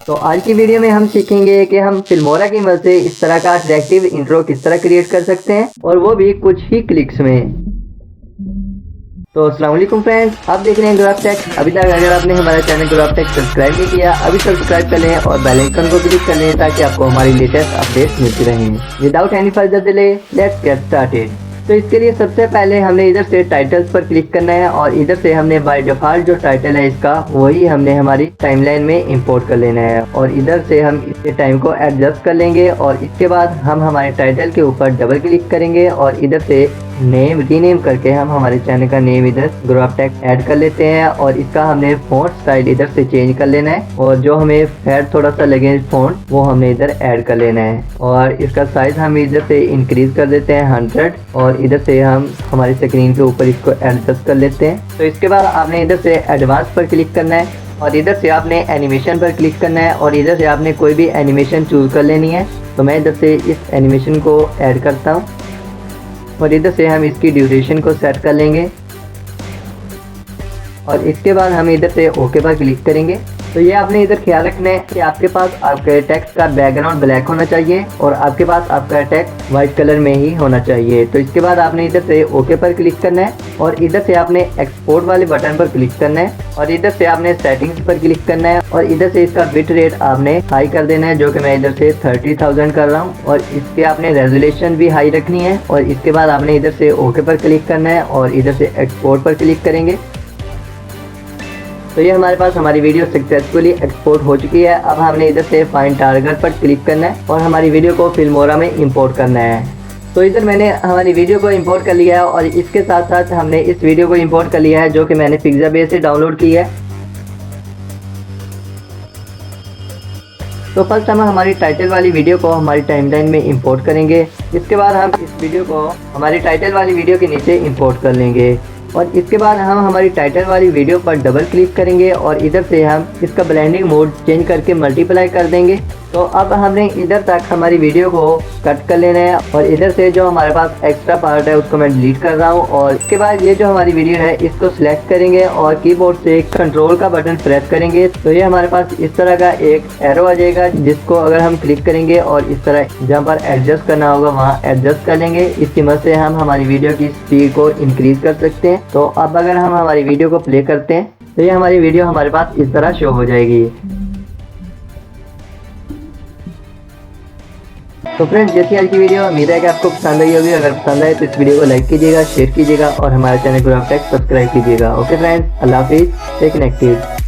तो आज की वीडियो में हम सीखेंगे कि हम फिल्मोरा की मदद से इस तरह का अट्रैक्टिव इंट्रो किस तरह क्रिएट कर सकते हैं और वो भी कुछ ही क्लिक्स में। तो अस्सलाम वालेकुम फ्रेंड्स, आप देख रहे हैं ग्राफ टेक। अभी तक अगर आपने हमारा चैनल ग्राफ टेक सब्सक्राइब नहीं किया, अभी सब्सक्राइब कर लें और बेल आइकन को क्लिक कर लें ताकि आपको हमारी लेटेस्ट अपडेट्स मिलती रहें। Without any further delay let's get started. तो इसके लिए सबसे पहले हमने इधर से टाइटल्स पर क्लिक करना है और इधर से हमने बाय डिफॉल्ट जो टाइटल है इसका वही हमने हमारी टाइमलाइन में इंपोर्ट कर लेना है और इधर से हम इसके टाइम को एडजस्ट कर लेंगे और इसके बाद हम हमारे टाइटल के ऊपर डबल क्लिक करेंगे और इधर से नेम रीनेम करके हम हमारे चैनल का नेम इधर ग्राफ टेक ऐड कर लेते हैं और इसका हमने फॉन्ट स्टाइल इधर से चेंज कर लेना है और जो हमें फेड थोड़ा सा लगे फॉन्ट वो हमने इधर ऐड कर लेना है और इसका साइज हम इधर से इंक्रीज कर देते हैं 100 और इधर से हम हमारी स्क्रीन के ऊपर इसको एडजस्ट कर लेते हैं। तो इसके बाद आपने इधर से एडवांस पर क्लिक करना है और इधर से आपने एनिमेशन पर क्लिक करना है और इधर से आपने कोई भी एनिमेशन चूज कर लेनी है। तो मैं इधर से इस एनिमेशन को ऐड करता हूँ और इधर से हम इसकी ड्यूरेशन को सेट कर लेंगे और इसके बाद हम इधर से ओके पर क्लिक करेंगे। तो ये आपने इधर ख्याल रखना है कि आपके पास आपके टेक्स्ट का बैकग्राउंड ब्लैक होना चाहिए और आपके पास आपका टेक्स्ट वाइट कलर में ही होना चाहिए। तो इसके बाद आपने इधर से ओके पर क्लिक करना है और इधर से आपने एक्सपोर्ट वाले बटन पर क्लिक करना है और इधर से आपने सेटिंग्स पर क्लिक करना है और इधर से इसका बिट रेट आपने हाई कर देना है, जो कि मैं इधर से 30,000 कर रहा हूँ और इसके आपने रेजोल्यूशन भी हाई रखनी है और इसके बाद आपने इधर से ओके पर क्लिक करना है और इधर से एक्सपोर्ट पर क्लिक करेंगे। तो ये हमारे पास हमारी वीडियो सक्सेसफुली एक्सपोर्ट हो चुकी है। अब हमने इधर से फाइंड टारगेट पर क्लिक करना है और हमारी वीडियो को फिल्मोरा में इंपोर्ट करना है। तो इधर मैंने हमारी वीडियो को इंपोर्ट कर लिया है और इसके साथ साथ हमने इस वीडियो को इंपोर्ट कर लिया है जो कि मैंने पिक्साबेस से डाउनलोड की है। तो फर्स्ट हम हमारी टाइटल वाली वीडियो को हमारी टाइमलाइन में इंपोर्ट करेंगे। इसके बाद हम इस वीडियो को हमारी टाइटल वाली वीडियो के नीचे इंपोर्ट कर लेंगे और इसके बाद हम हमारी टाइटल वाली वीडियो पर डबल क्लिक करेंगे और इधर से हम इसका ब्लेंडिंग मोड चेंज करके मल्टीप्लाई कर देंगे। तो अब हमने इधर तक हमारी वीडियो को कट कर लेना है और इधर से जो हमारे पास एक्स्ट्रा पार्ट है उसको मैं डिलीट कर रहा हूँ और इसके बाद ये जो हमारी वीडियो है इसको सिलेक्ट करेंगे और कीबोर्ड से कंट्रोल का बटन प्रेस करेंगे। तो ये हमारे पास इस तरह का एक एरो आ जाएगा जिसको अगर हम क्लिक करेंगे और इस तरह जहाँ पर एडजस्ट करना होगा वहाँ एडजस्ट कर लेंगे। इसकी मदद से हम हमारी वीडियो की स्पीड को इंक्रीज कर सकते हैं। तो अब अगर हम हमारी वीडियो को प्ले करते हैं तो ये हमारी वीडियो हमारे पास इस तरह शो हो जाएगी। तो फ्रेंड्स, जैसी आज की वीडियो उम्मीद है कि आपको पसंद आई होगी। अगर पसंद आए तो इस वीडियो को लाइक कीजिएगा, शेयर कीजिएगा और हमारे चैनल को सब्सक्राइब कीजिएगा। ओके फ्रेंड्स, अल्लाह हाफिज़, स्टे कनेक्टेड।